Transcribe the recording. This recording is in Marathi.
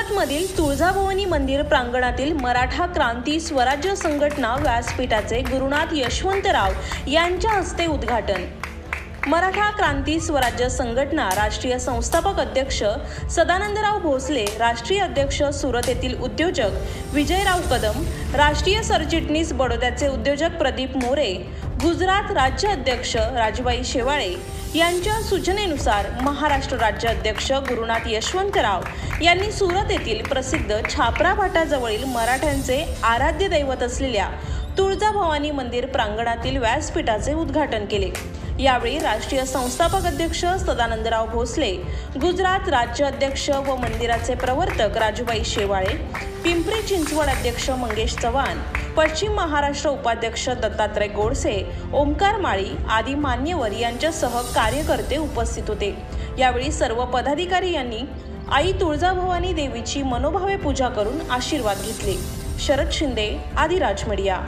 गुजरातमधील तुळजाभवानी मंदिर प्रांगणातील मराठा क्रांती स्वराज्य संघटना व्यासपीठाचे गुरुनाथ यशवंतराव यांच्या हस्ते उद्घाटन। मराठा क्रांती स्वराज्य संघटना राष्ट्रीय संस्थापक अध्यक्ष सदानंदराव भोसले, राष्ट्रीय अध्यक्ष सुरत येथील उद्योजक विजयराव कदम, राष्ट्रीय सरचिटणीस बडोद्याचे उद्योजक प्रदीप मोरे, गुजरात राज्य अध्यक्ष राजबाई शेवाळे यांच्या सूचनेनुसार महाराष्ट्र राज्य अध्यक्ष गुरुनाथ यशवंतराव यांनी सुरत येथील प्रसिद्ध छापरा फाटाजवळील मराठ्यांचे आराध्य दैवत असलेल्या तुळजाभवानी मंदिर प्रांगणातील व्यासपीठाचे उद्घाटन केले। यावेळी राष्ट्रीय संस्थापक अध्यक्ष सदानंदराव भोसले, गुजरात राज्य अध्यक्ष व मंदिराचे प्रवर्तक राजबाई शेवाळे, पिंपरी चिंचवड अध्यक्ष मंगेश चव्हाण, पश्चिम महाराष्ट्र उपाध्यक्ष दत्तात्रय गोडसे, ओमकार माळी आदी मान्यवर यांच्यासह कार्यकर्ते उपस्थित होते। यावेळी सर्व पदाधिकारी यांनी आई तुळजाभवानी देवीची मनोभावे पूजा करून आशीर्वाद घेतले। शरद शिंदे, आदिराज मीडिया।